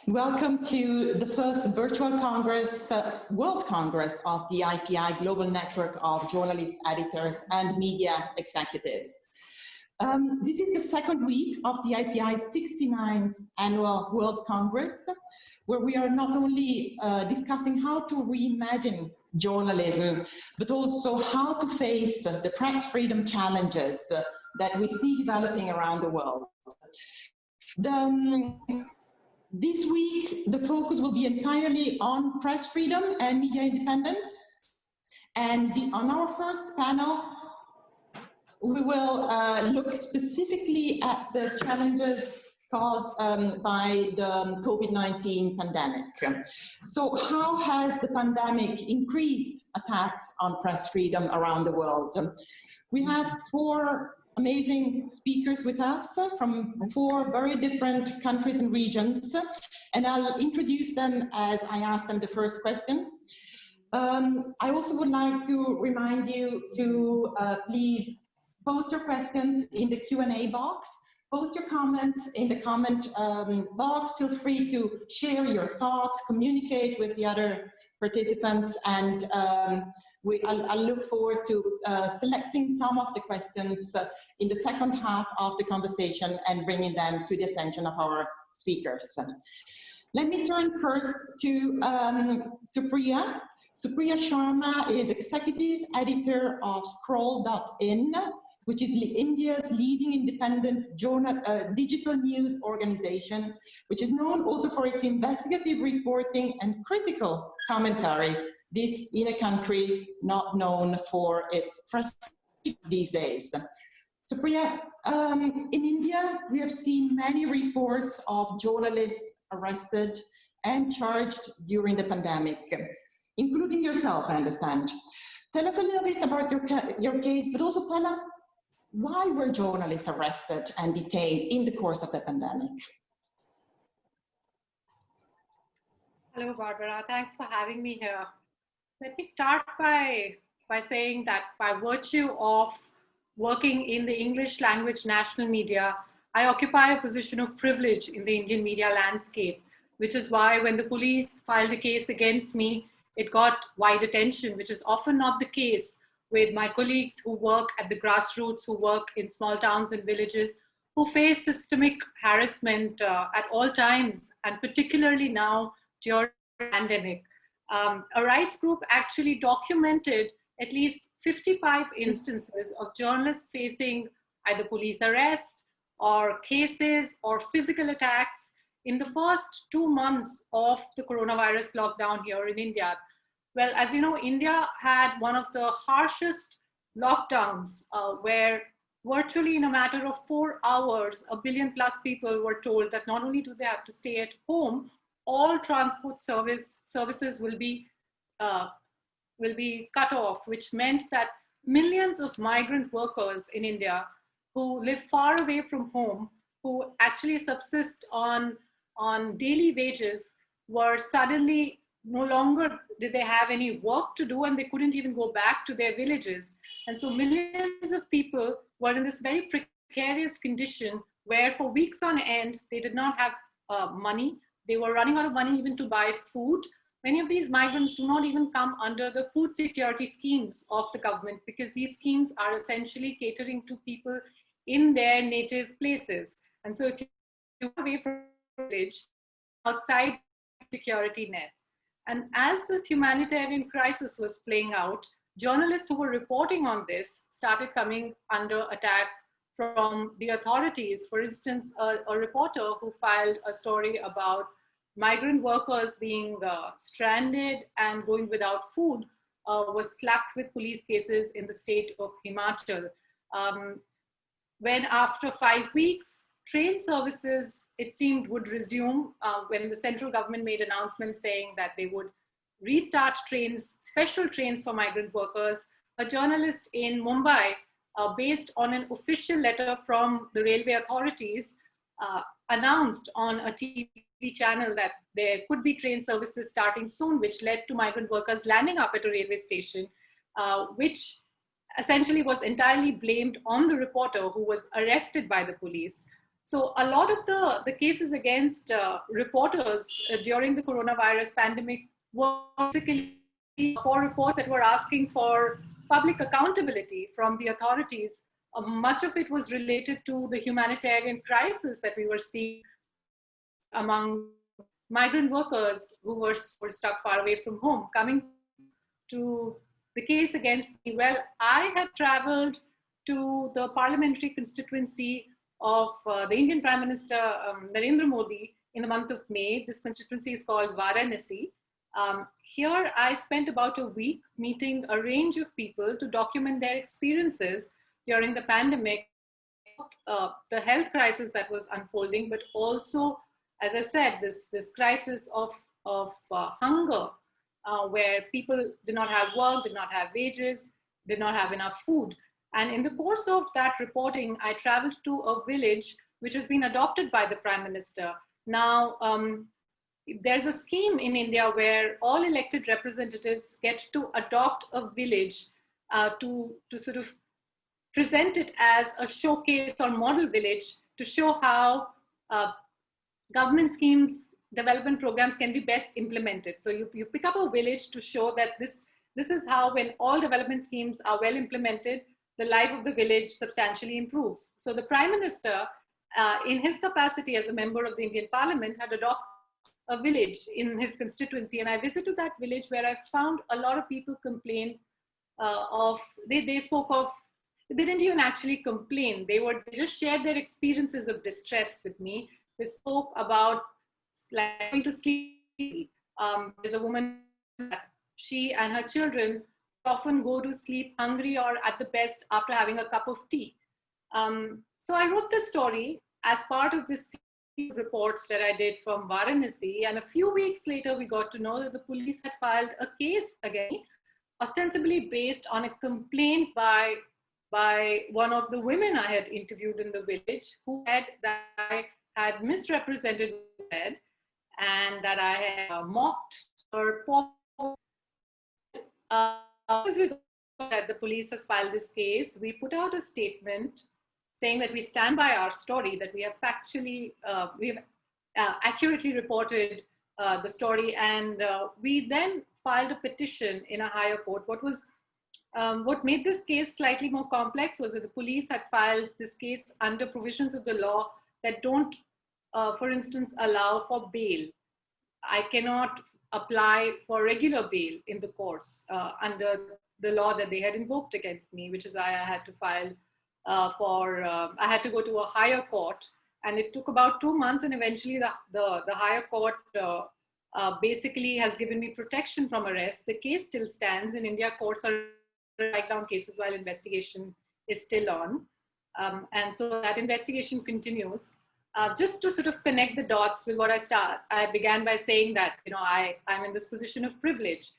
Welcome to the first virtual Congress, World Congress of the IPI Global Network of Journalists, Editors, and Media Executives. This is the second week of the IPI 69th Annual World Congress, where we are not only discussing how to reimagine journalism, but also how to face the press freedom challenges that we see developing around the world. This week, the focus will be entirely on press freedom and media independence. And on our first panel, we will look specifically at the challenges caused by the COVID-19 pandemic. So how has the pandemic increased attacks on press freedom around the world? We have four amazing speakers with us from four very different countries and regions, and I'll introduce them as I ask them the first question. I also would like to remind you to please post your questions in the Q&A box, post your comments in the comment box, feel free to share your thoughts, communicate with the other participants, and I'll look forward to selecting some of the questions in the second half of the conversation and bringing them to the attention of our speakers. Let me turn first to Supriya. Supriya Sharma is executive editor of Scroll.in, which is India's leading independent journal, digital news organization, which is known also for its investigative reporting and critical commentary, this in a country not known for its press these days. Supriya, in India, we have seen many reports of journalists arrested and charged during the pandemic, including yourself, I understand. Tell us a little bit about your case, but also tell us, why were journalists arrested and detained in the course of the pandemic? Hello, Barbara. Thanks for having me here. Let me start by saying that by virtue of working in the English language national media, I occupy a position of privilege in the Indian media landscape, which is why when the police filed a case against me, it got wide attention, which is often not the case with my colleagues who work at the grassroots, who work in small towns and villages, who face systemic harassment at all times, and particularly now during the pandemic. A rights group actually documented at least 55 instances of journalists facing either police arrest or cases or physical attacks in the first 2 months of the coronavirus lockdown here in India. Well, as you know, India had one of the harshest lockdowns where virtually in a matter of 4 hours, 1 billion plus people were told that not only do they have to stay at home, all transport services will be cut off, which meant that millions of migrant workers in India who live far away from home, who actually subsist on daily wages, were suddenly no longer did they have any work to do, and they couldn't even go back to their villages. And so millions of people were in this very precarious condition where for weeks on end, they did not have money. They were running out of money even to buy food. Many of these migrants do not even come under the food security schemes of the government, because these schemes are essentially catering to people in their native places. And so if you're away from the village, outside the security net. And as this humanitarian crisis was playing out, journalists who were reporting on this started coming under attack from the authorities. For instance, a reporter who filed a story about migrant workers being stranded and going without food was slapped with police cases in the state of Himachal. When after 5 weeks, train services, it seemed, would resume when the central government made announcements saying that they would restart trains, special trains for migrant workers. A journalist in Mumbai, based on an official letter from the railway authorities, announced on a TV channel that there could be train services starting soon, which led to migrant workers landing up at a railway station, which essentially was entirely blamed on the reporter who was arrested by the police. So a lot of the cases against reporters during the coronavirus pandemic were basically for reports that were asking for public accountability from the authorities. Much of it was related to the humanitarian crisis that we were seeing among migrant workers who were stuck far away from home. Coming to the case against me, well, I had traveled to the parliamentary constituency of the Indian Prime Minister Narendra Modi in the month of May. This constituency is called Varanasi. Here I spent about a week meeting a range of people to document their experiences during the pandemic, the health crisis that was unfolding, but also, as I said, this crisis of hunger, where people did not have work, did not have wages, did not have enough food. And in the course of that reporting, I traveled to a village which has been adopted by the Prime Minister. Now, there's a scheme in India where all elected representatives get to adopt a village to sort of present it as a showcase or model village to show how government schemes, development programs can be best implemented. So you pick up a village to show that this is how, when all development schemes are well implemented, the life of the village substantially improves. So the Prime Minister, in his capacity as a member of the Indian Parliament, had adopted a village in his constituency. And I visited that village where I found a lot of people complain they spoke of, they didn't even actually complain. They just shared their experiences of distress with me. They spoke about like going to sleep. There's a woman that she and her children often go to sleep hungry or at the best after having a cup of tea. So I wrote this story as part of this reports that I did from Varanasi, and a few weeks later we got to know that the police had filed a case again, ostensibly based on a complaint by one of the women I had interviewed in the village, who said that I had misrepresented her and that I had mocked her. As we got that the police has filed this case, we put out a statement saying that we stand by our story, that we have factually, accurately reported the story, and we then filed a petition in a higher court. What made this case slightly more complex was that the police had filed this case under provisions of the law that don't, for instance, allow for bail. I cannot apply for regular bail in the courts under the law that they had invoked against me, which is why I had to file I had to go to a higher court, and it took about 2 months, and eventually the higher court basically has given me protection from arrest. The case still stands. In India, courts are write down cases while investigation is still on. And so that investigation continues. Just to sort of connect the dots with what I began by saying that, you know, I'm in this position of privilege.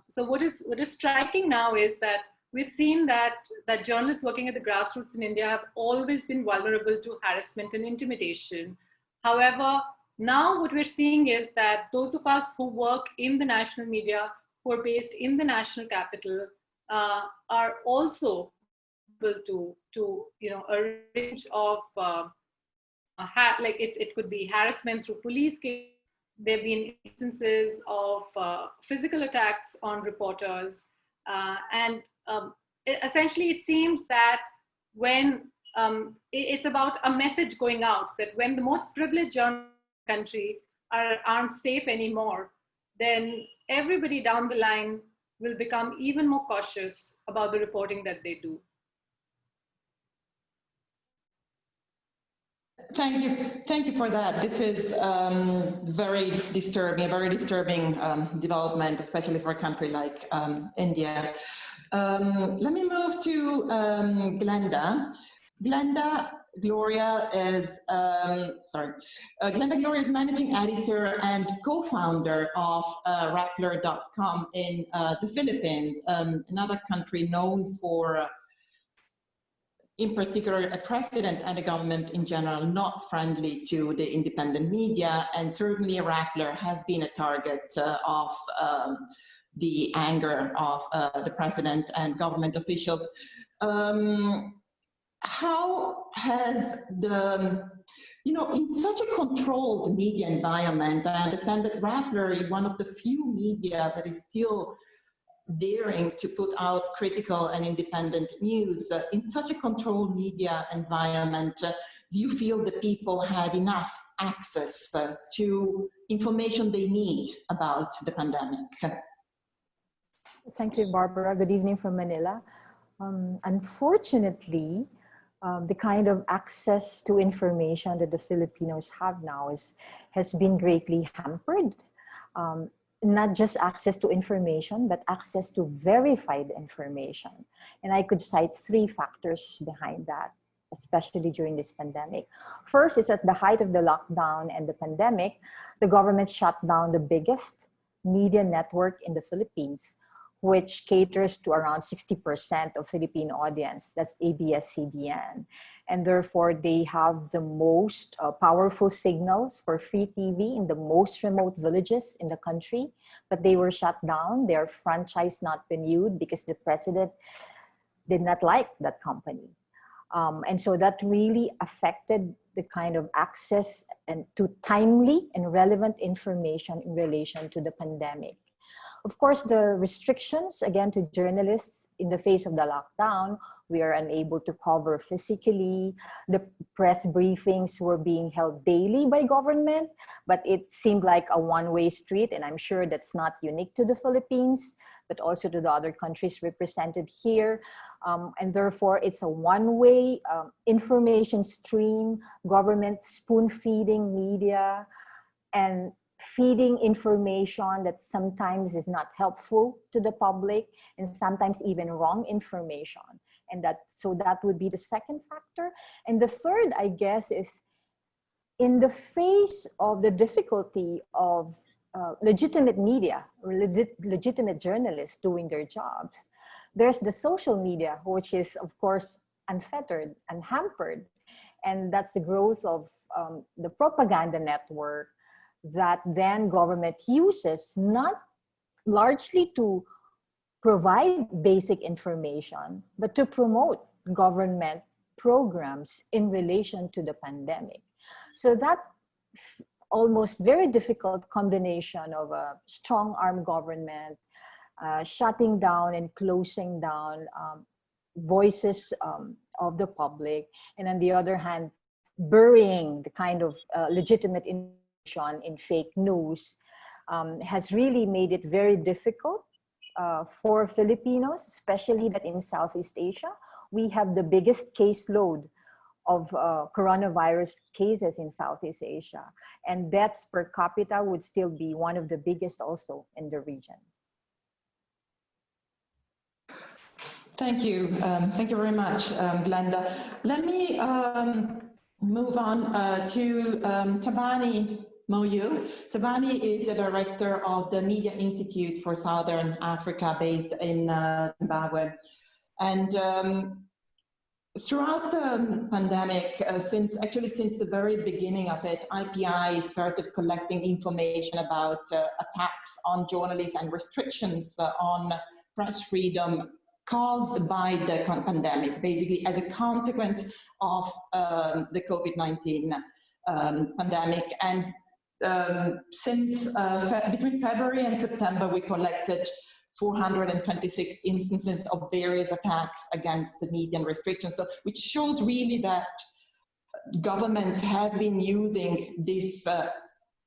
So what is striking now is that we've seen that journalists working at the grassroots in India have always been vulnerable to harassment and intimidation. However, now what we're seeing is that those of us who work in the national media, who are based in the national capital, are also able to you know, a range of like it could be harassment through police cases. There have been instances of physical attacks on reporters, and essentially it seems that when it's about a message going out that when the most privileged journalists in the country aren't safe anymore, then everybody down the line will become even more cautious about the reporting that they do. Thank you for that. This is very disturbing development, especially for a country like India. Let me move to Glenda. Glenda Gloria is managing editor and co-founder of Rappler.com in the Philippines, another country known for, in particular, a president and a government in general not friendly to the independent media, and certainly Rappler has been a target of the anger of the president and government officials. How has the You know, in such a controlled media environment, I understand that Rappler is one of the few media that is still daring to put out critical and independent news. In such a controlled media environment, do you feel the people had enough access to information they need about the pandemic? Thank you, Barbara. Good evening from Manila. Unfortunately, the kind of access to information that the Filipinos have now has been greatly hampered. Not just access to information, but access to verified information. And I could cite 3 factors behind that, especially during this pandemic. First is at the height of the lockdown and the pandemic, the government shut down the biggest media network in the Philippines, which caters to around 60% of Philippine audience. That's ABS-CBN. And therefore, they have the most powerful signals for free TV in the most remote villages in the country. But they were shut down, their franchise not renewed because the president did not like that company. And so that really affected the kind of access and to timely and relevant information in relation to the pandemic. Of course, the restrictions, again, to journalists in the face of the lockdown, we are unable to cover physically. The press briefings were being held daily by government, but it seemed like a one-way street, and I'm sure that's not unique to the Philippines, but also to the other countries represented here. And therefore, it's a one-way information stream, government spoon-feeding media, and feeding information that sometimes is not helpful to the public and sometimes even wrong information. And so that would be the second factor. And the third, I guess, is in the face of the difficulty of legitimate media, or legitimate journalists doing their jobs, there's the social media, which is, of course, unfettered, unhampered. And that's the growth of the propaganda network that then government uses, not largely to provide basic information, but to promote government programs in relation to the pandemic. So that almost very difficult combination of a strong armed government, shutting down and closing down voices of the public, and on the other hand, burying the kind of legitimate information in fake news has really made it very difficult for Filipinos, especially that in Southeast Asia, we have the biggest caseload of coronavirus cases in Southeast Asia. And deaths per capita would still be one of the biggest also in the region. Thank you. Thank you very much, Glenda. Let me move on to Tabani Moyo. Tabani is the director of the Media Institute for Southern Africa based in Zimbabwe. And throughout the pandemic, since the very beginning of it, IPI started collecting information about attacks on journalists and restrictions on press freedom caused by the pandemic, basically as a consequence of the Covid-19 pandemic. And since between February and September, we collected 426 instances of various attacks against the media and restrictions, so which shows really that governments have been using this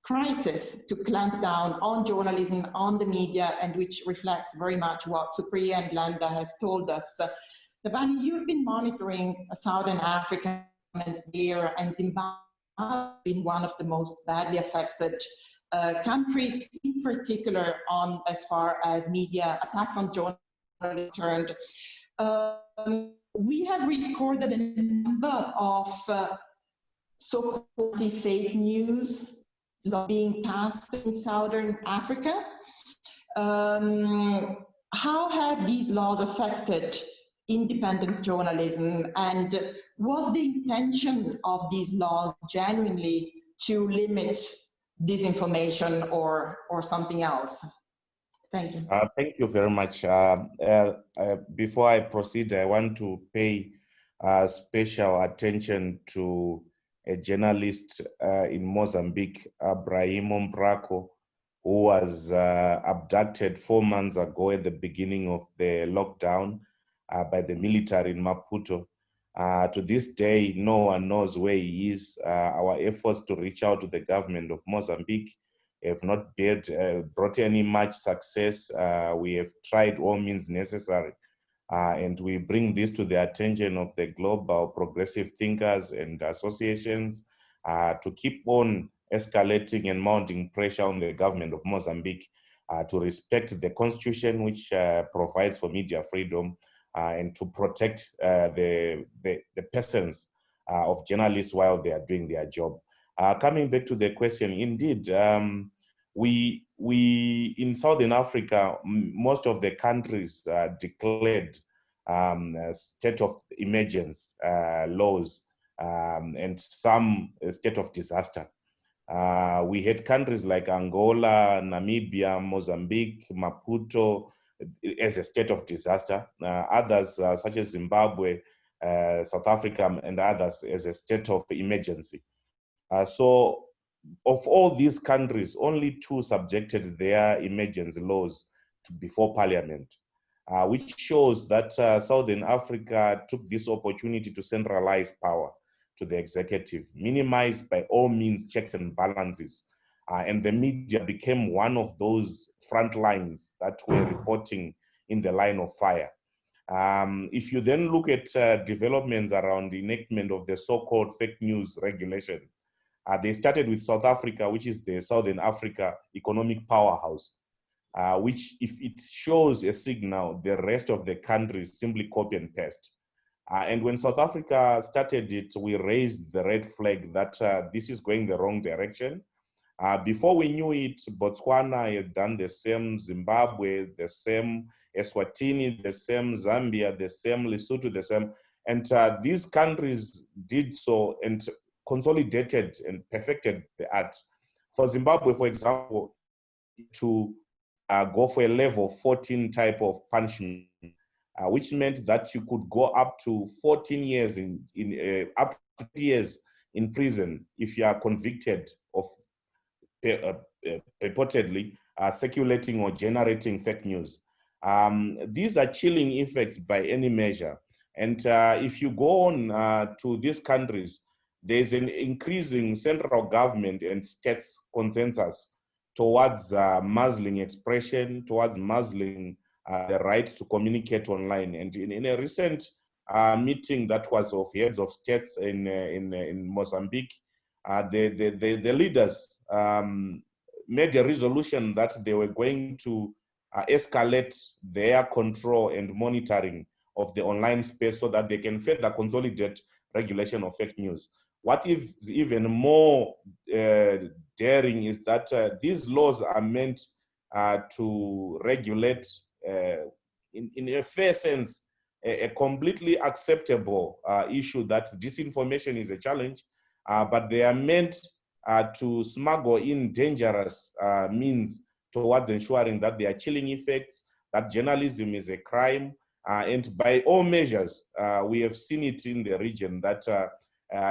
crisis to clamp down on journalism, on the media, and which reflects very much what Supriya and Glenda have told us. Tabani, you've been monitoring Southern Africa there, and Zimbabwe has been one of the most badly affected countries, in particular as far as media attacks on journalists concerned. We have recorded a number of so-called fake news being passed in Southern Africa. How have these laws affected independent journalism, and was the intention of these laws genuinely to limit disinformation or something else? Thank you. Thank you very much. Before I proceed, I want to pay special attention to a journalist in Mozambique, Brahimo Mbrako, who was abducted 4 months ago at the beginning of the lockdown by the military in Maputo. To this day, no one knows where he is. Our efforts to reach out to the government of Mozambique have not brought any much success. We have tried all means necessary, and we bring this to the attention of the global progressive thinkers and associations to keep on escalating and mounting pressure on the government of Mozambique to respect the constitution, which provides for media freedom, and to protect the persons of journalists while they are doing their job. Coming back to the question, indeed, we in Southern Africa, most of the countries declared state of emergency laws and some state of disaster. We had countries like Angola, Namibia, Mozambique, Maputo as a state of disaster. Others such as Zimbabwe, South Africa, and others as a state of emergency. So of all these countries, only 2 subjected their emergency laws before Parliament, which shows that Southern Africa took this opportunity to centralize power to the executive, minimize by all means checks and balances. And the media became one of those front lines that were reporting in the line of fire. If you then look at developments around the enactment of the so-called fake news regulation, they started with South Africa, which is the Southern Africa economic powerhouse, which if it shows a signal, the rest of the countries simply copy and paste. And when South Africa started it, we raised the red flag that this is going the wrong direction. Before we knew it, Botswana had done the same, Zimbabwe, the same, Eswatini, the same, Zambia, the same, Lesotho, the same. And these countries did so and consolidated and perfected the art. For Zimbabwe, for example, to go for a level 14 type of punishment, which meant that you could go up to 14 years up to 2 years in prison if you are convicted of purportedly circulating or generating fake news. These are chilling effects by any measure. And if you go on to these countries, there's an increasing central government and states consensus towards muzzling expression, towards muzzling the right to communicate online. And in a recent meeting that was of heads of states in Mozambique, the leaders made a resolution that they were going to escalate their control and monitoring of the online space so that they can further consolidate regulation of fake news. What is even more daring is that these laws are meant to regulate, in a fair sense, a completely acceptable issue that disinformation is a challenge, but they are meant to smuggle in dangerous means towards ensuring that there are chilling effects, that journalism is a crime, and by all measures, we have seen it in the region that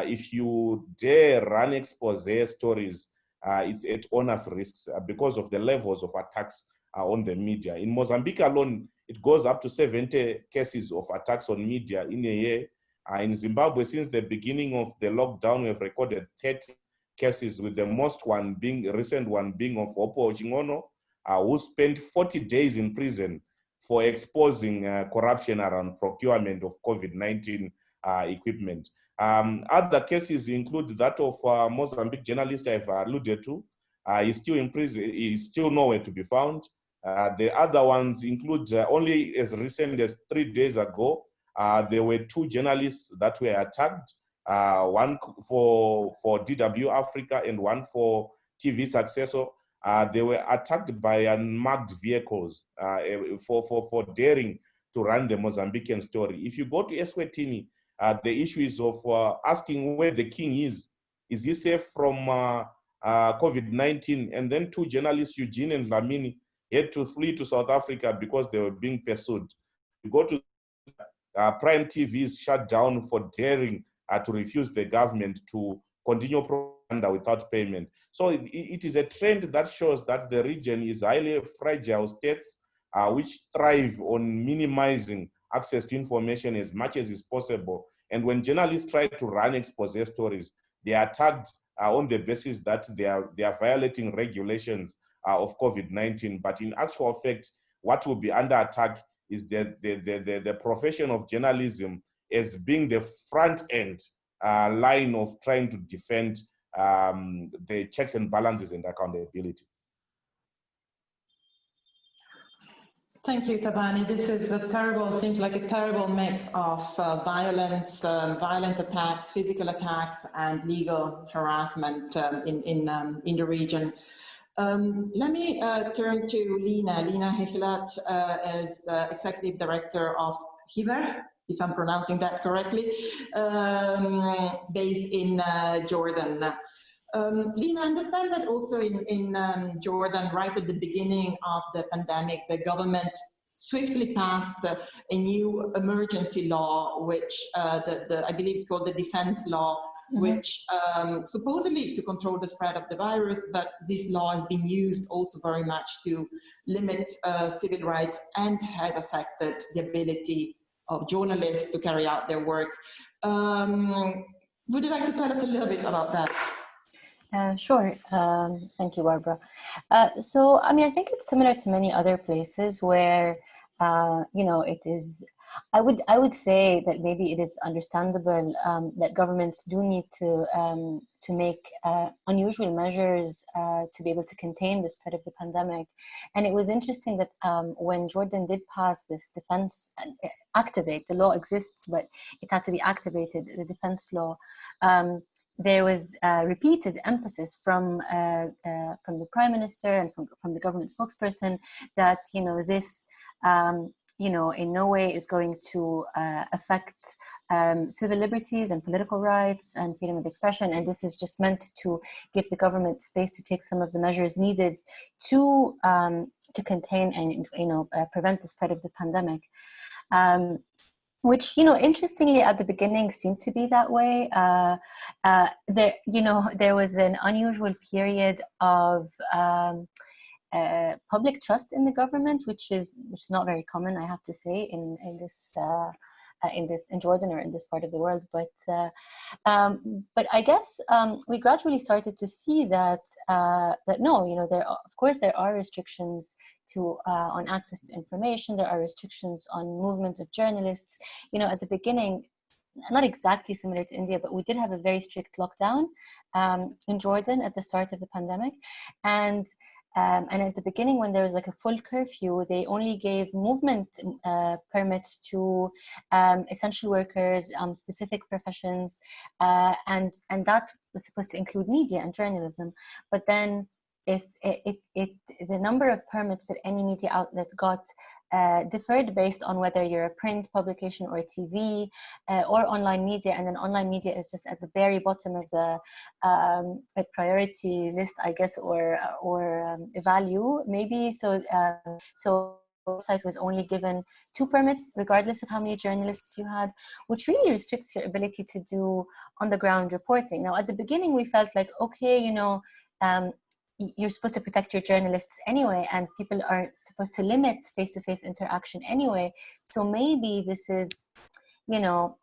if you dare run expose stories, it's at honest risks because of the levels of attacks on the media. In Mozambique alone, it goes up to 70 cases of attacks on media in a year. In Zimbabwe, since the beginning of the lockdown, we have recorded 30 cases, with the most recent one being of Opo Chingono, who spent 40 days in prison for exposing corruption around procurement of COVID-19 equipment. Other cases include that of Mozambique journalist I've alluded to. He's still in prison, he's still nowhere to be found. The other ones include only as recent as 3 days ago, there were 2 journalists that were attacked, one for DW Africa and one for TV Successor. They were attacked by unmarked vehicles for daring to run the Mozambican story. If you go to Eswatini, the issue is of asking where the king is. Is he safe from COVID-19? And then 2 journalists, Eugene and Lamini, had to flee to South Africa because they were being pursued. You go to Prime TV is shut down for daring to refuse the government to continue propaganda without payment. So it is a trend that shows that the region is highly fragile states which thrive on minimizing access to information as much as is possible. And when journalists try to run expose stories, they are tagged on the basis that they are violating regulations of COVID-19. But in actual fact, what will be under attack is the profession of journalism as being the front end line of trying to defend the checks and balances and accountability. Thank you, Tabani. This is a terrible, seems like a terrible mix of violence, violent attacks, physical attacks, and legal harassment in the region. Let me turn to Lina Ejeilat as Executive Director of HIVER, if I'm pronouncing that correctly, based in Jordan. Lina, I understand that also in Jordan, right at the beginning of the pandemic, the government swiftly passed a new emergency law, which I believe is called the defense law, which supposedly to control the spread of the virus, but this law has been used also very much to limit civil rights and has affected the ability of journalists to carry out their work. Would you like to tell us a little bit about that? Sure. Thank you, Barbara. So, I mean, I think it's similar to many other places where, you know, it is, I would say that maybe it is understandable that governments do need to make unusual measures to be able to contain the spread of the pandemic. And it was interesting that when Jordan did pass this defense, activate, the law exists, but it had to be activated, the defense law, there was repeated emphasis from the Prime Minister and from the government spokesperson that, you know, this, you know, in no way is going to affect civil liberties and political rights and freedom of expression. And this is just meant to give the government space to take some of the measures needed to contain and, you know, prevent the spread of the pandemic. Which, you know, interestingly at the beginning seemed to be that way. There, you know, there was an unusual period of public trust in the government, which is not very common, I have to say, in Jordan or in this part of the world. But I guess we gradually started to see that no, you know, of course there are restrictions to on access to information. There are restrictions on movement of journalists. You know, at the beginning, not exactly similar to India, but we did have a very strict lockdown in Jordan at the start of the pandemic, and at the beginning, when there was like a full curfew, they only gave movement permits to essential workers, specific professions, and that was supposed to include media and journalism. But then, if the number of permits that any media outlet got differed based on whether you're a print publication or a TV or online media, and then online media is just at the very bottom of the priority list, I guess, or value maybe. So so the website was only given 2 permits, regardless of how many journalists you had, which really restricts your ability to do on-the-ground reporting. Now, at the beginning, we felt like, okay, you know, you're supposed to protect your journalists anyway, and people are supposed to limit face-to-face interaction anyway. So maybe this is, you know,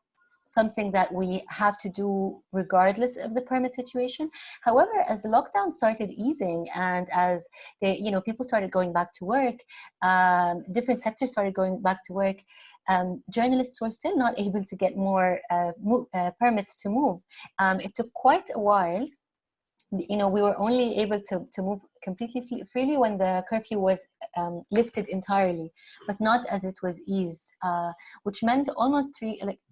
something that we have to do regardless of the permit situation. However, as the lockdown started easing and as they, you know, people started going back to work, different sectors started going back to work, journalists were still not able to get more permits to move. It took quite a while. You know, we were only able to move completely freely when the curfew was lifted entirely, but not as it was eased, which meant almost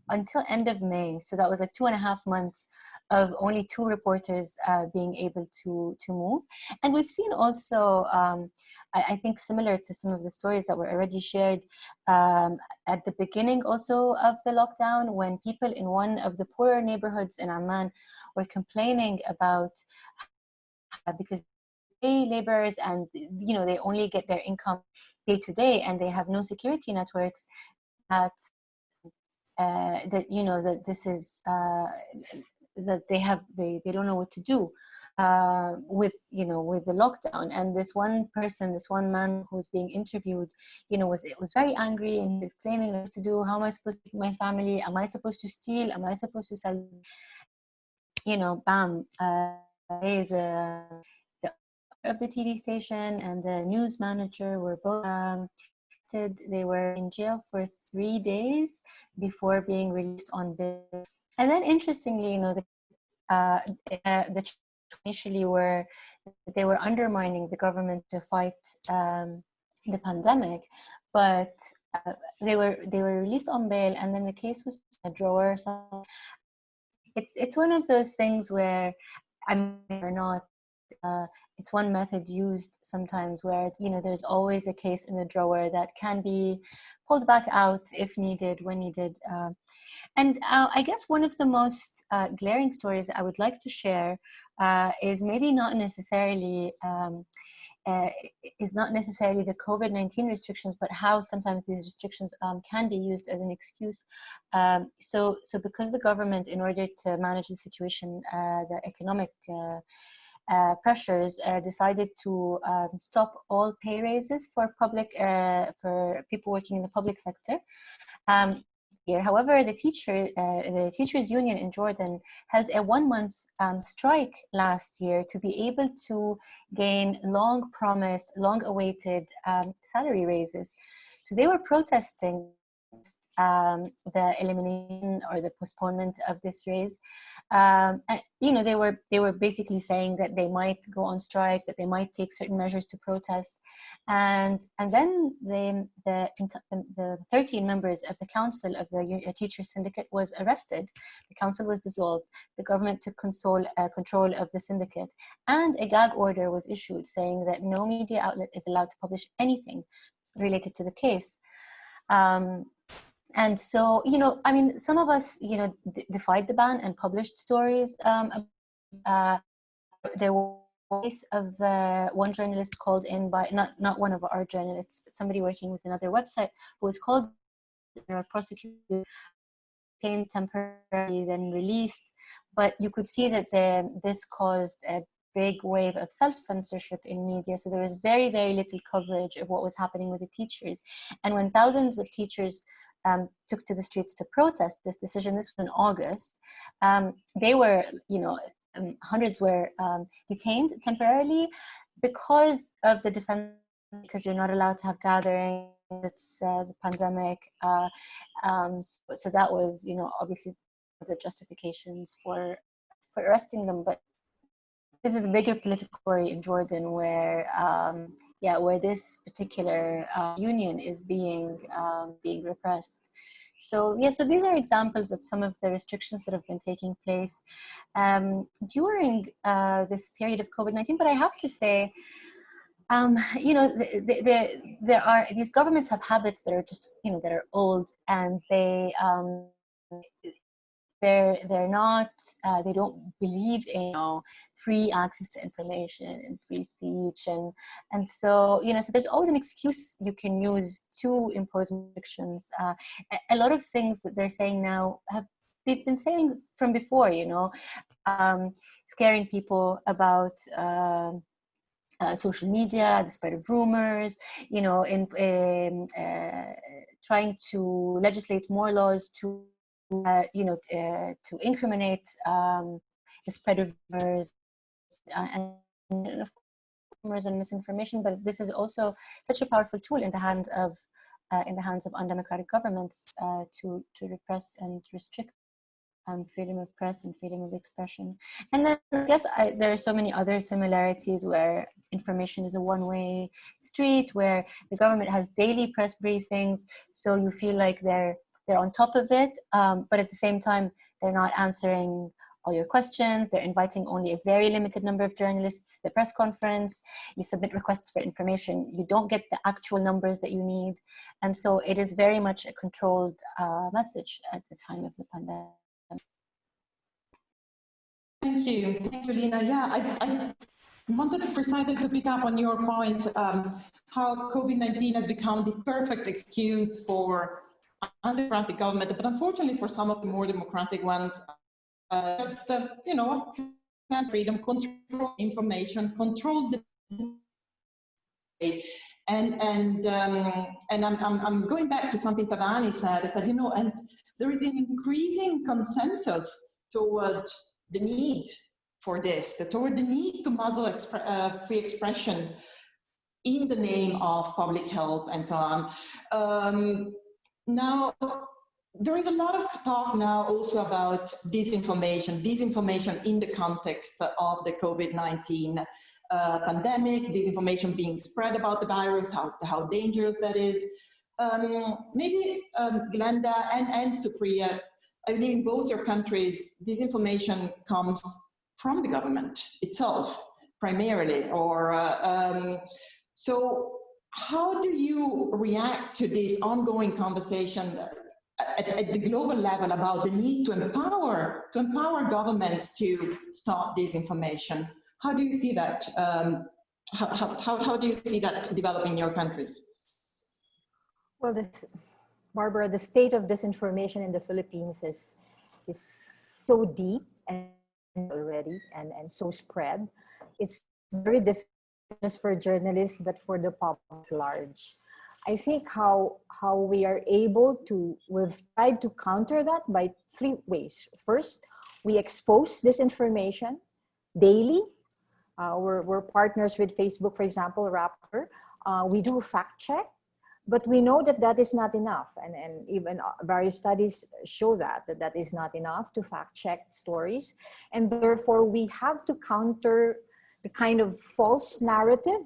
until end of May. So that was like 2.5 months of only 2 reporters being able to move. And we've seen also, I think similar to some of the stories that were already shared at the beginning also of the lockdown, when people in one of the poorer neighborhoods in Amman were complaining about because they laborers and, you know, they only get their income day to day and they have no security networks, that you know, that this is that they don't know what to do with with the lockdown. And this one man who was being interviewed, was very angry, and he was claiming what to do. How am I supposed to feed my family? Am I supposed to steal? Am I supposed to sell? Bam! The of the TV station and the news manager were both they were in jail for 3 days before being released on bail. And then interestingly, the initially they were undermining the government to fight the pandemic, but they were released on bail, and then the case was in a drawer. So it's one of those things where it's one method used sometimes where there's always a case in the drawer that can be pulled back out if needed, when needed. And I guess one of the most glaring stories that I would like to share is maybe not necessarily the COVID-19 restrictions, but how sometimes these restrictions can be used as an excuse. So because the government, in order to manage the situation, the economic pressures, decided to stop all pay raises for people working in the public sector. However, the teachers union in Jordan held a 1-month strike last year to be able to gain long-promised, long-awaited salary raises. So they were protesting the elimination or the postponement of this raise. And, they were basically saying that they might go on strike, that they might take certain measures to protest, and then the 13 members of the council of the teachers syndicate was arrested. The council was dissolved. The government took control of the syndicate, and a gag order was issued saying that no media outlet is allowed to publish anything related to the case. And so, some of us, defied the ban and published stories. There was a case of one journalist called in by, not one of our journalists, but somebody working with another website, who was called or prosecuted, detained temporarily, then released. But you could see that this caused a big wave of self-censorship in media. So there was very, very little coverage of what was happening with the teachers. And when thousands of teachers took to the streets to protest this decision, this was in August, they were, hundreds were detained temporarily because of the defense, because you're not allowed to have gatherings, it's the pandemic. So that was, obviously the justifications for arresting them. But this is a bigger political story in Jordan where, where this particular union is being repressed. So these are examples of some of the restrictions that have been taking place during this period of COVID-19. But I have to say, these governments have habits that are just, that are old, and they're not, they don't believe in free access to information and free speech, and so so there's always an excuse you can use to impose restrictions. A lot of things that they're saying now they've been saying from before, scaring people about social media, the spread of rumors, trying to legislate more laws to incriminate the spread of rumors and rumors and misinformation. But this is also such a powerful tool in the hands of undemocratic governments to repress and restrict freedom of press and freedom of expression. And then I guess there are so many other similarities where information is a one-way street, where the government has daily press briefings, so you feel like they're on top of it, but at the same time, they're not answering all your questions. They're inviting only a very limited number of journalists to the press conference. You submit requests for information. You don't get the actual numbers that you need. And so it is very much a controlled message at the time of the pandemic. Thank you, Lina. Yeah, I wanted precisely to pick up on your point, how COVID-19 has become the perfect excuse for undemocratic government, but unfortunately for some of the more democratic ones, you know, freedom, control information, control the and I'm going back to something Tabani said. I said, you know, and there is an increasing consensus toward the need for this, toward the need to muzzle free expression in the name of public health and so on. Now, there is a lot of talk now also about disinformation in the context of the COVID-19 pandemic, disinformation being spread about the virus, how dangerous that is. Maybe Glenda and Supriya, I believe in both your countries, disinformation comes from the government itself, primarily, or so how do you react to this ongoing conversation at the global level about the need to empower governments to stop disinformation? How do you see that? How do you see that developing in your countries? Well, Barbara, the state of disinformation in the Philippines is so deep and already and so spread. It's very difficult just for journalists, but for the public at large. I think how we are able to, we've tried to counter that by 3 ways. First, we expose disinformation daily. We're partners with Facebook, for example, Rapper. We do fact check, but we know that is not enough. And even various studies show that is not enough to fact check stories. And therefore we have to counter the kind of false narrative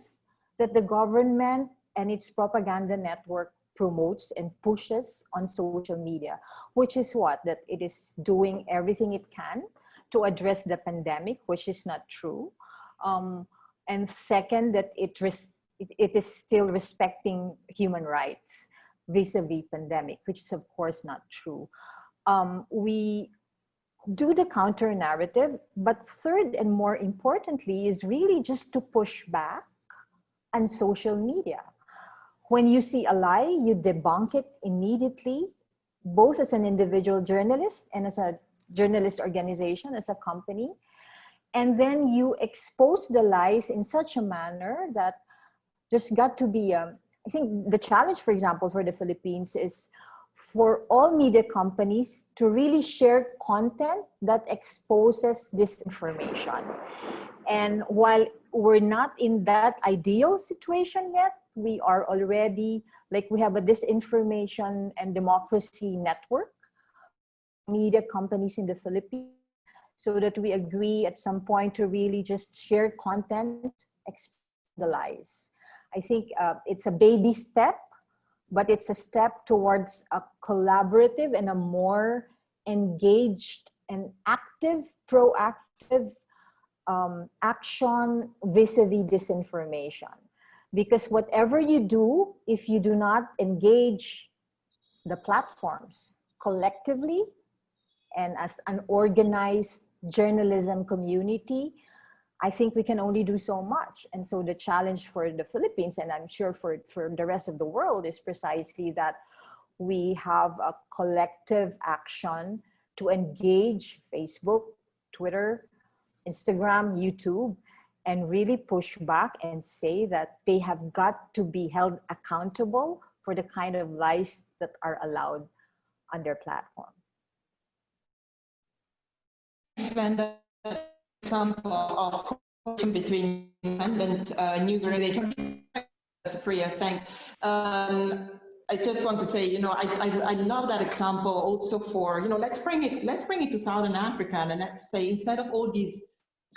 that the government and its propaganda network promotes and pushes on social media, which is that it is doing everything it can to address the pandemic, which is not true. And second, that it is still respecting human rights vis-a-vis pandemic, which is of course not true. We do the counter narrative, but third and more importantly is really just to push back on social media. When you see a lie, you debunk it immediately, both as an individual journalist and as a journalist organization, as a company. And then you expose the lies in such a manner that there's got to be, I think the challenge, for example, for the Philippines is for all media companies to really share content that exposes disinformation. And while we're not in that ideal situation yet, we are already, like we have a disinformation and democracy network, media companies in the Philippines, so that we agree at some point to really just share content, expose the lies. I think it's a baby step, but it's a step towards a collaborative and a more engaged and active, proactive action vis-a-vis disinformation. Because whatever you do, if you do not engage the platforms collectively and as an organized journalism community, I think we can only do so much. And so the challenge for the Philippines, and I'm sure for the rest of the world, is precisely that we have a collective action to engage Facebook, Twitter, Instagram, YouTube, and really push back and say that they have got to be held accountable for the kind of lies that are allowed on their platform. Example of cooperation between independent news organizations. Supriya, thanks. I just want to say, you know, I love that example also for, you know, let's bring it to Southern Africa, and let's say instead of all these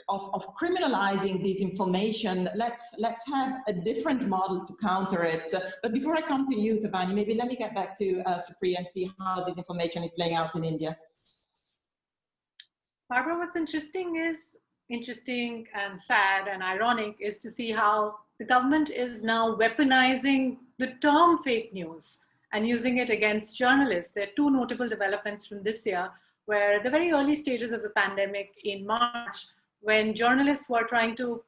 of criminalizing disinformation, let's have a different model to counter it. But before I come to you, Tabani, maybe let me get back to Supriya and see how disinformation is playing out in India. Barbara, what's interesting and sad and ironic is to see how the government is now weaponizing the term fake news and using it against journalists. There are two notable developments from this year, where the very early stages of the pandemic in March, when journalists were trying to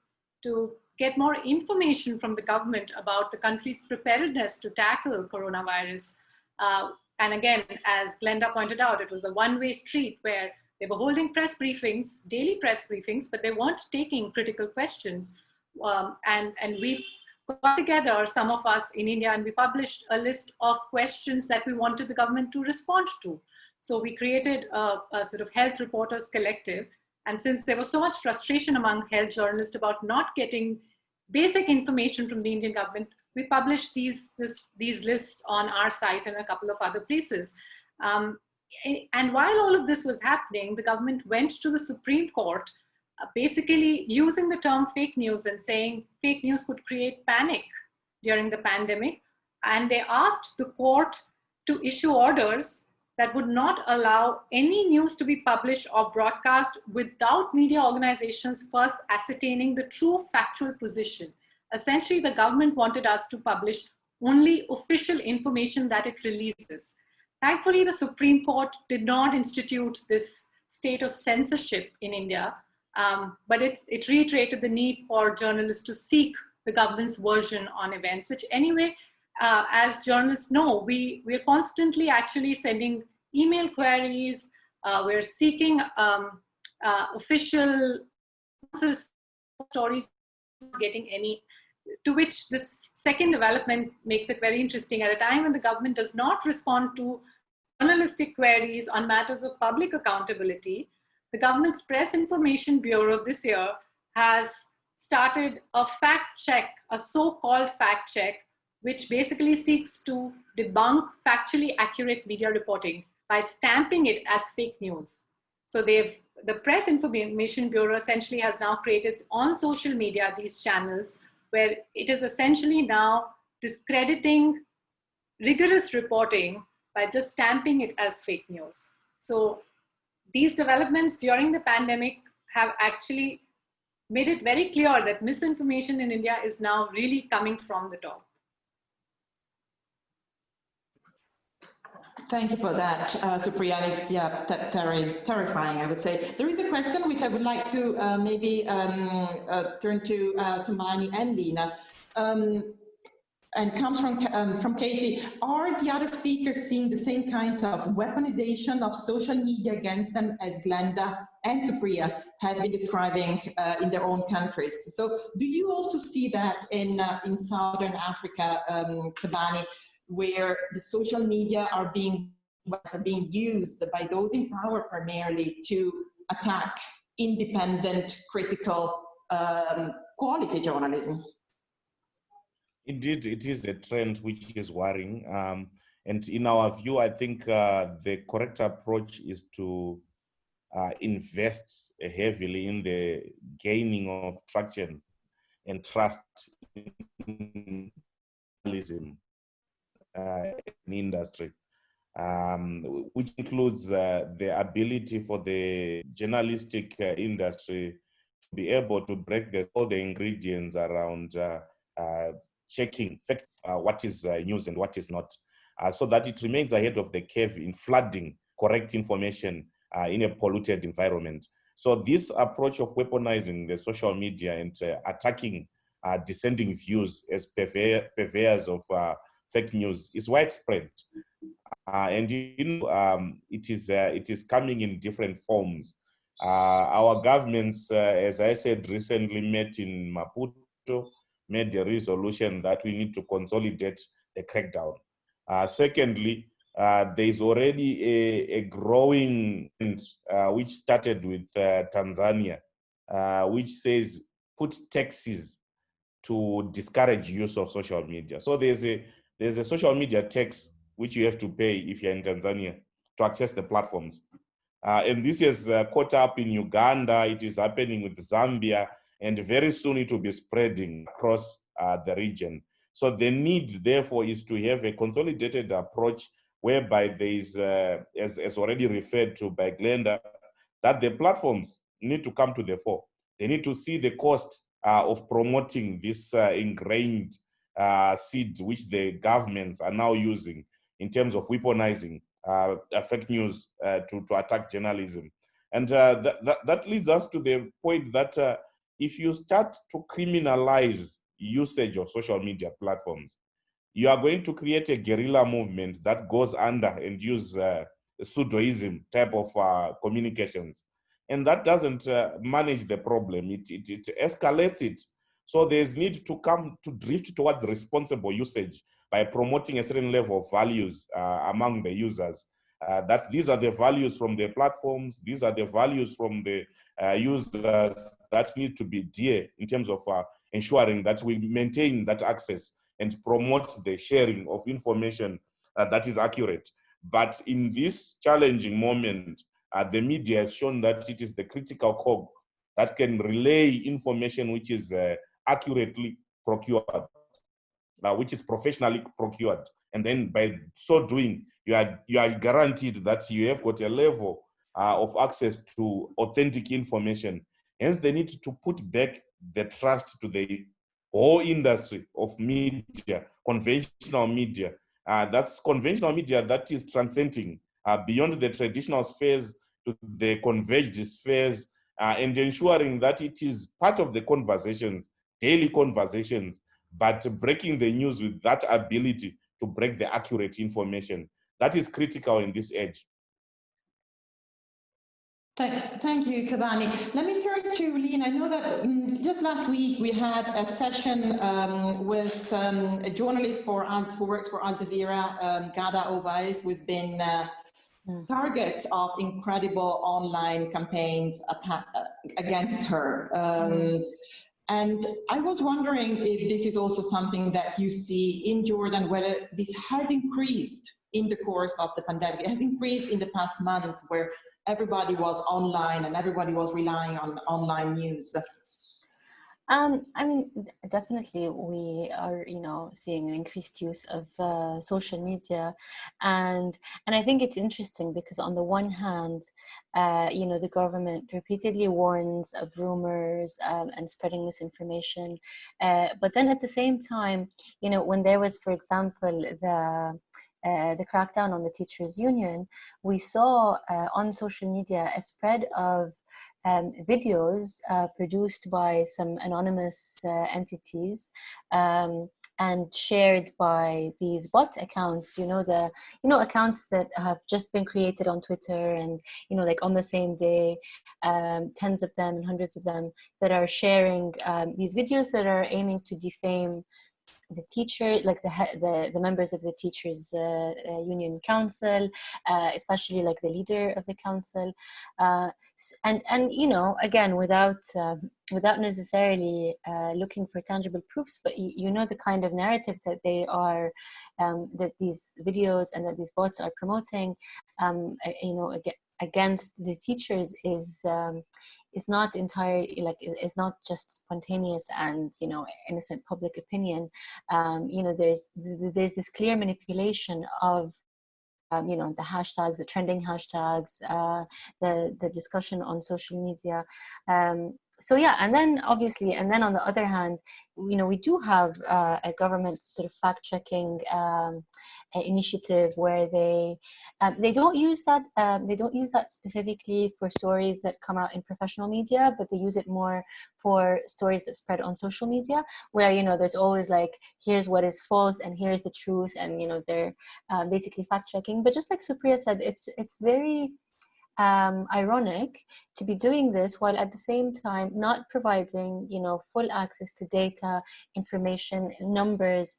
get more information from the government about the country's preparedness to tackle coronavirus. And again, as Glenda pointed out, it was a one-way street where They were holding press briefings, daily press briefings, but they weren't taking critical questions. And we got together, some of us in India, and we published a list of questions that we wanted the government to respond to. So we created a sort of health reporters collective. And since there was so much frustration among health journalists about not getting basic information from the Indian government, we published these lists on our site and a couple of other places. And while all of this was happening, the government went to the Supreme Court, basically using the term fake news and saying fake news could create panic during the pandemic. And they asked the court to issue orders that would not allow any news to be published or broadcast without media organizations first ascertaining the true factual position. Essentially, the government wanted us to publish only official information that it releases. Thankfully, the Supreme Court did not institute this state of censorship in India, but it reiterated the need for journalists to seek the government's version on events, which anyway, as journalists know, we're constantly actually sending email queries, we're seeking official answers for stories, getting any, to which this second development makes it very interesting. At a time when the government does not respond to journalistic queries on matters of public accountability, the government's Press Information Bureau this year has started a fact check, a so-called fact check, which basically seeks to debunk factually accurate media reporting by stamping it as fake news. So the Press Information Bureau essentially has now created on social media these channels where it is essentially now discrediting rigorous reporting by just stamping it as fake news. So these developments during the pandemic have actually made it very clear that misinformation in India is now really coming from the top. Thank you for that, Supriya. It's terrifying, I would say. There is a question which I would like to maybe turn to Tabani and Lina, and comes from Katie. Are the other speakers seeing the same kind of weaponization of social media against them as Glenda and Supriya have been describing in their own countries? So do you also see that in Southern Africa, Tabani, where the social media are being used by those in power primarily to attack independent, critical, quality journalism? Indeed, it is a trend which is worrying. And in our view, I think the correct approach is to invest heavily in the gaining of traction and trust in journalism in industry, which includes the ability for the journalistic industry to be able to break all the ingredients around checking what is news and what is not, so that it remains ahead of the curve in flooding correct information in a polluted environment. So this approach of weaponizing the social media and attacking dissenting views as purveyors of fake news is widespread, and it is coming in different forms. Our governments, as I said, recently met in Maputo, made a resolution that we need to consolidate the crackdown. Secondly, there is already a growing which started with Tanzania, which says put taxes to discourage use of social media. So there's a social media tax which you have to pay if you're in Tanzania to access the platforms. And this is caught up in Uganda, it is happening with Zambia, and very soon it will be spreading across the region. So the need, therefore, is to have a consolidated approach whereby there is, as already referred to by Glenda, that the platforms need to come to the fore. They need to see the cost of promoting this ingrained seed which the governments are now using in terms of weaponizing fake news to attack journalism. And that leads us to the point that if you start to criminalize usage of social media platforms, you are going to create a guerrilla movement that goes under and use pseudoism type of communications. And that doesn't manage the problem. It escalates it. So there's need to come to drift towards responsible usage by promoting a certain level of values among the users. That these are the values from the platforms, these are the values from the users that need to be dear in terms of ensuring that we maintain that access and promote the sharing of information that is accurate. But in this challenging moment, the media has shown that it is the critical cog that can relay information which is accurately procured, which is professionally procured. And then by so doing, you are guaranteed that you have got a level of access to authentic information. Hence, they need to put back the trust to the whole industry of media, conventional media. That's conventional media that is transcending beyond the traditional spheres to the converged spheres, and ensuring that it is part of the conversations, daily conversations, but breaking the news with that ability to break the accurate information. That is critical in this age. Thank you, Tabani. Let me turn to Lina. I know that just last week we had a session with a journalist who works for Al Jazeera, Ghada Obais, who's been target of incredible online campaigns against her. And I was wondering if this is also something that you see in Jordan, whether this has increased in the course of the pandemic. It has increased in the past months where everybody was online and everybody was relying on online news. I mean, definitely we are, seeing an increased use of social media, and I think it's interesting because on the one hand, the government repeatedly warns of rumors and spreading misinformation, but then at the same time, when there was, for example, the crackdown on the teachers' union, we saw on social media a spread of videos produced by some anonymous entities and shared by these bot accounts, accounts that have just been created on Twitter and, like on the same day, tens of them and hundreds of them that are sharing these videos that are aiming to defame the teacher, like the members of the teachers union council, especially like the leader of the council, and again without necessarily looking for tangible proofs, but the kind of narrative that they are that these videos and that these bots are promoting against the teachers is not entirely is not just spontaneous and innocent public opinion. There's this clear manipulation of the hashtags, the trending hashtags, the discussion on social media. So yeah, and then obviously, and then on the other hand, we do have a government sort of fact-checking initiative where they don't use that specifically for stories that come out in professional media, but they use it more for stories that spread on social media, where there's always like, here's what is false and here's the truth, and they're basically fact-checking. But just like Supriya said, it's very ironic to be doing this while at the same time not providing full access to data, information, numbers,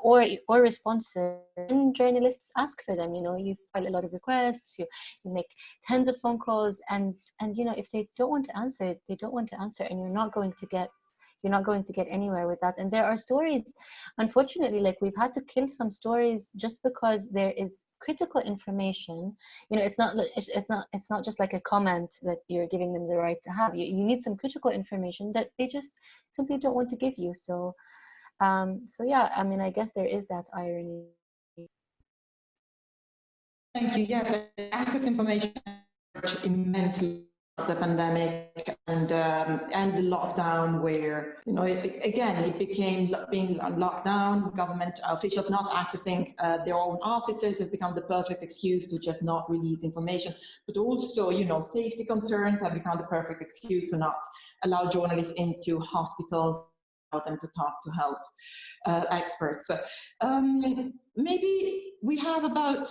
or responses when journalists ask for them. You file a lot of requests, you make tens of phone calls, and if they don't want to answer, they don't want to answer, and you're not going to get anywhere with that. And there are stories, unfortunately, like we've had to kill some stories just because there is critical information. It's not just like a comment that you're giving them the right to have. You need some critical information that they just simply don't want to give you. So yeah, I mean, I guess there is that irony. Thank you. Yes, access information immensely the pandemic and the lockdown, where again it became being on lockdown, government officials not accessing their own offices has become the perfect excuse to just not release information. But also safety concerns have become the perfect excuse to not allow journalists into hospitals and to talk to health experts. Maybe we have about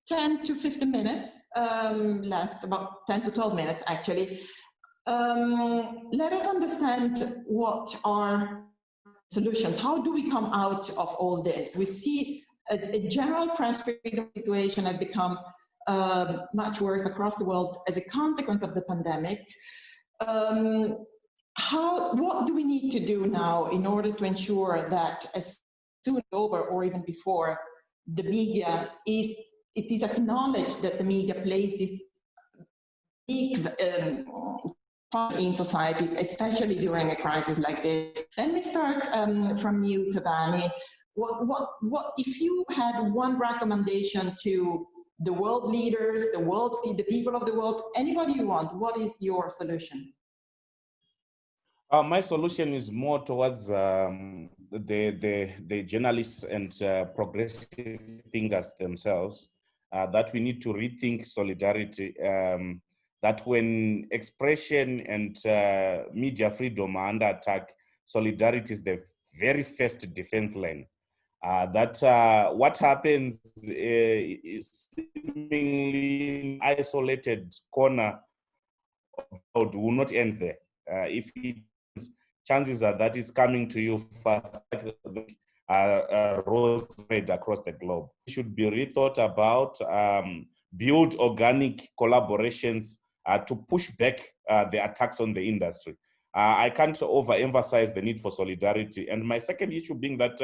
10 to 15 minutes left, about 10 to 12 minutes actually. Let us understand what are solutions. How do we come out of all this? We see a general press freedom situation has become much worse across the world as a consequence of the pandemic. What do we need to do now in order to ensure that as soon as over or even before, the media it is acknowledged that the media plays this big part in societies, especially during a crisis like this? Let me start from you, Tabani. What if you had one recommendation to the world leaders, the people of the world, anybody you want, what is your solution? My solution is more towards the journalists and progressive thinkers themselves, that we need to rethink solidarity, that when expression and media freedom are under attack, solidarity is the very first defense line. What happens is seemingly isolated corner of the world will not end there. If it chances are that it's coming to you fast, rose red across the globe. It should be rethought about, build organic collaborations to push back the attacks on the industry. I can't overemphasize the need for solidarity. And my second issue being that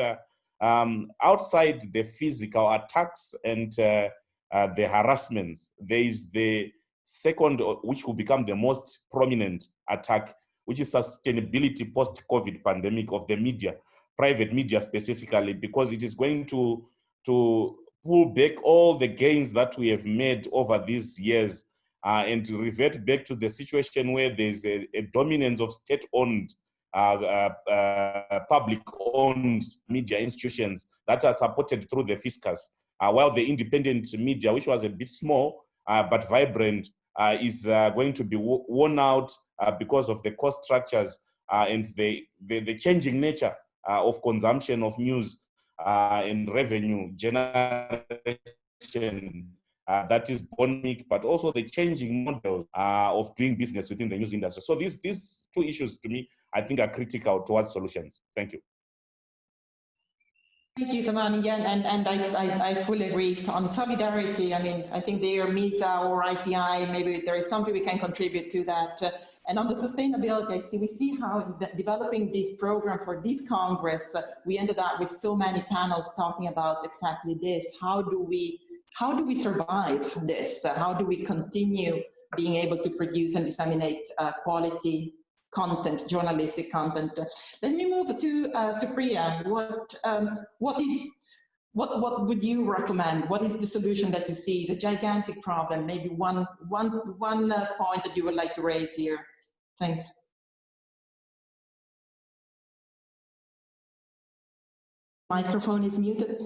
outside the physical attacks and the harassments, there is the second, which will become the most prominent attack, which is sustainability post-COVID pandemic of the media, private media specifically, because it is going to pull back all the gains that we have made over these years and to revert back to the situation where there's a dominance of state-owned, public-owned media institutions that are supported through the fiscus, while the independent media, which was a bit small but vibrant, is going to be worn out because of the cost structures and the changing nature of consumption of news and revenue generation that is born, but also the changing model of doing business within the news industry. So these two issues, to me, I think are critical towards solutions. Thank you. Thank you, Tabani. Yeah, and I fully agree on solidarity. I mean, I think there, MISA or IPI, maybe there is something we can contribute to that. And on the sustainability, we see how developing this program for this Congress, we ended up with so many panels talking about exactly this. How do we survive this? How do we continue being able to produce and disseminate quality content, journalistic content? Let me move to Supriya. What would you recommend? What is the solution that you see? It's a gigantic problem. Maybe one point that you would like to raise here. Thanks. Microphone is muted.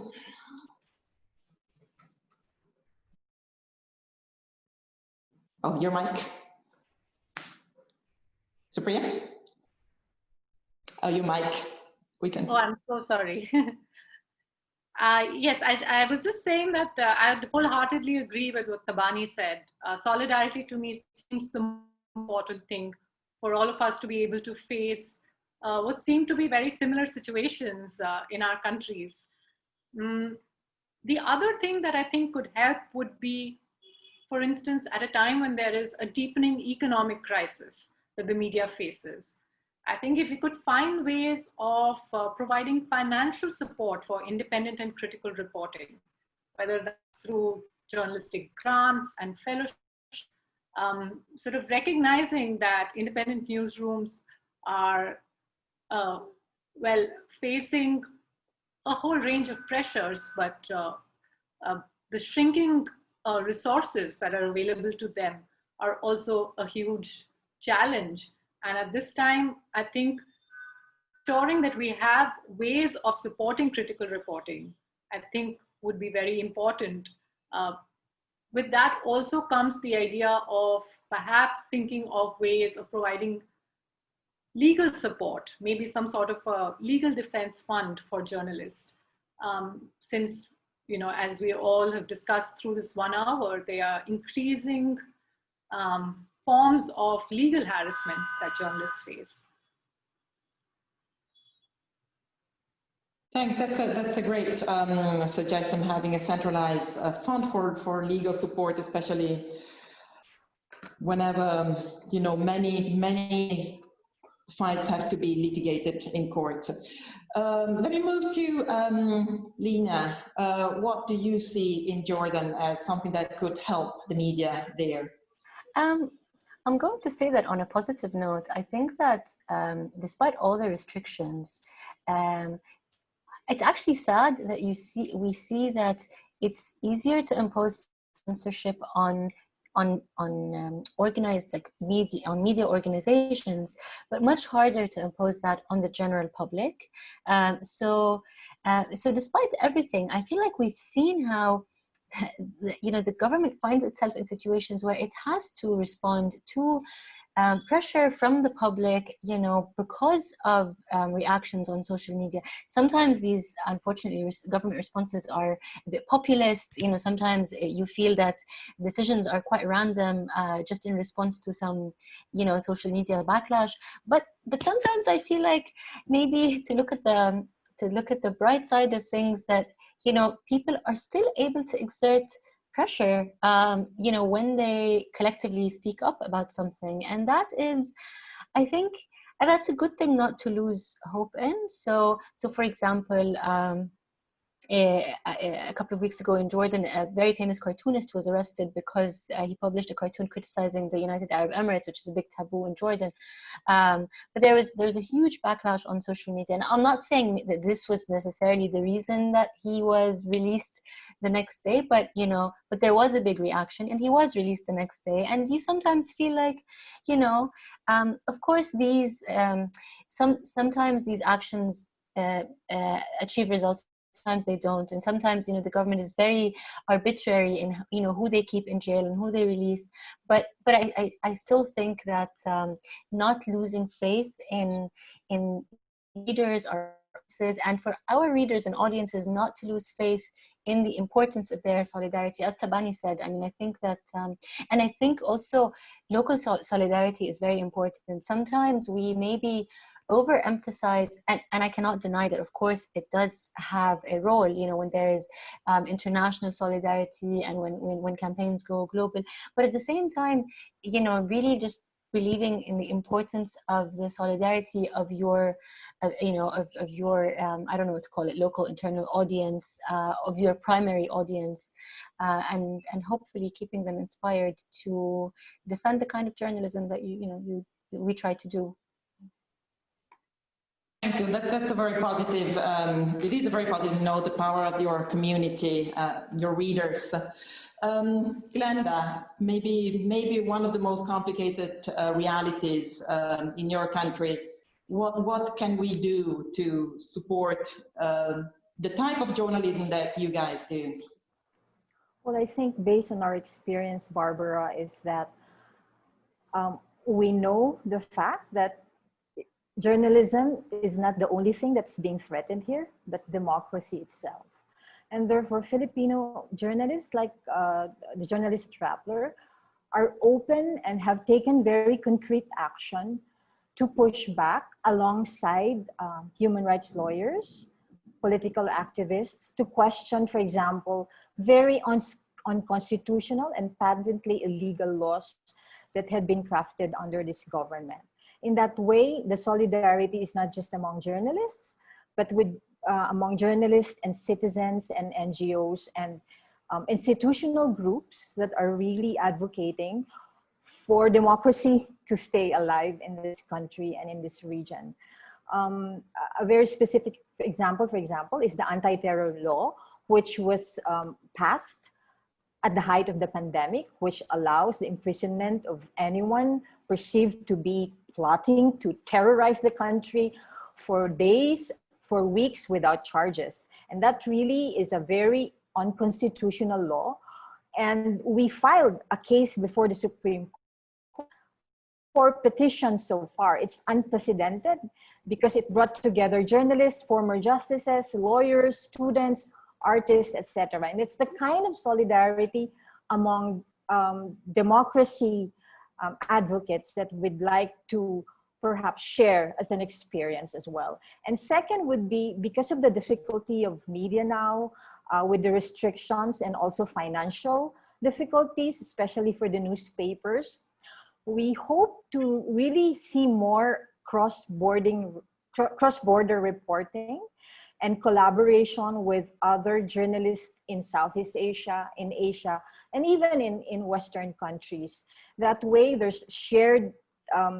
Oh, your mic. Supriya? Oh, your mic. We can. Oh, I'm so sorry. Yes, I was just saying that I wholeheartedly agree with what Tabani said. Solidarity to me seems the most important thing for all of us to be able to face what seem to be very similar situations in our countries. The other thing that I think could help would be, for instance, at a time when there is a deepening economic crisis that the media faces, I think if we could find ways of providing financial support for independent and critical reporting, whether that's through journalistic grants and fellowships, sort of recognizing that independent newsrooms are, well, facing a whole range of pressures, but the shrinking resources that are available to them are also a huge challenge. And at this time, I think ensuring that we have ways of supporting critical reporting, I think would be very important. With that also comes the idea of perhaps thinking of ways of providing legal support, maybe some sort of a legal defense fund for journalists. Since you know, as we all have discussed through this 1 hour, they are increasing forms of legal harassment that journalists face. Thanks. That's a great suggestion, having a centralized fund for legal support, especially whenever, you know, many fights have to be litigated in court. Let me move to Lina. What do you see in Jordan as something that could help the media there? I'm going to say that on a positive note. I think that despite all the restrictions, it's actually sad that we see that it's easier to impose censorship on organized like media organizations, but much harder to impose that on the general public. So despite everything, I feel like we've seen how you know the government finds itself in situations where it has to respond to pressure from the public, you know, because of reactions on social media. Sometimes these, unfortunately, government responses are a bit populist. You know, sometimes you feel that decisions are quite random, just in response to some, you know, social media backlash. But sometimes I feel like maybe to look at the bright side of things, that, you know, people are still able to exert pressure, you know, when they collectively speak up about something. And that is, I think, that's a good thing not to lose hope in. So for example, a couple of weeks ago in Jordan, a very famous cartoonist was arrested because he published a cartoon criticizing the United Arab Emirates, which is a big taboo in Jordan. But there was a huge backlash on social media. And I'm not saying that this was necessarily the reason that he was released the next day, but, you know, but there was a big reaction and he was released the next day. And you sometimes feel like, you know, of course, these, sometimes these actions achieve results. Sometimes they don't, and sometimes, you know, the government is very arbitrary in, you know, who they keep in jail and who they release. But I still think that not losing faith in readers or audiences, and for our readers and audiences not to lose faith in the importance of their solidarity, as Tabani said. I mean, I think that, and I think also local solidarity is very important. Sometimes we maybe overemphasize, and I cannot deny that, of course, it does have a role, you know, when there is international solidarity and when campaigns go global. But at the same time, you know, really just believing in the importance of the solidarity of your, you know, of your, I don't know what to call it, local internal audience, of your primary audience, and hopefully keeping them inspired to defend the kind of journalism that we try to do. Thank you. That's a very positive, it is a very positive note, the power of your community, your readers. Glenda, maybe one of the most complicated realities in your country. What can we do to support the type of journalism that you guys do? Well, I think based on our experience, Barbara, is that we know the fact that journalism is not the only thing that's being threatened here, but democracy itself. And therefore, Filipino journalists, like the journalist Rappler, are open and have taken very concrete action to push back alongside human rights lawyers, political activists, to question, for example, very unconstitutional and patently illegal laws that had been crafted under this government. In that way, the solidarity is not just among journalists, but with among journalists and citizens and NGOs and institutional groups that are really advocating for democracy to stay alive in this country and in this region. A very specific example, for example, is the anti-terror law, which was passed at the height of the pandemic, which allows the imprisonment of anyone perceived to be plotting to terrorize the country for days, for weeks without charges. And that really is a very unconstitutional law. And we filed a case before the Supreme Court for petitions so far. It's unprecedented because it brought together journalists, former justices, lawyers, students, artists, etc. And it's the kind of solidarity among democracy advocates that we'd like to perhaps share as an experience as well. And second would be, because of the difficulty of media now, with the restrictions and also financial difficulties, especially for the newspapers, we hope to really see more cross-border reporting and collaboration with other journalists in Southeast Asia, in Asia, and even in Western countries. That way there's shared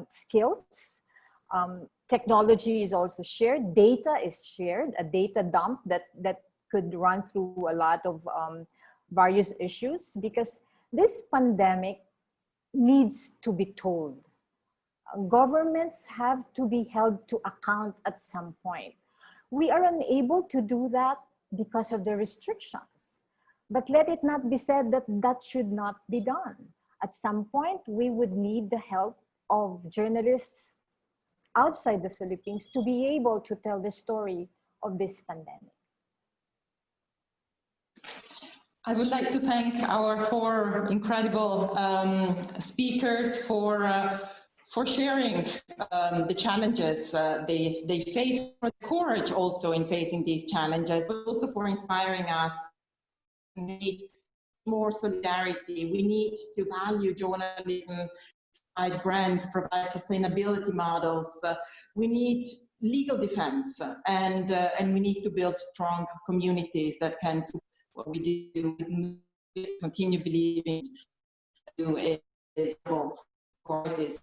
skills. Technology is also shared. Data is shared, a data dump that could run through a lot of various issues, because this pandemic needs to be told. Governments have to be held to account at some point. We are unable to do that because of the restrictions. But let it not be said that that should not be done. At some point, we would need the help of journalists outside the Philippines to be able to tell the story of this pandemic. I would like to thank our four incredible speakers for sharing the challenges they face, for the courage also in facing these challenges, but also for inspiring us. We need more solidarity. We need to value journalism, provide brands, provide sustainability models. We need legal defense, and we need to build strong communities that can support what we do. We continue believing is for this.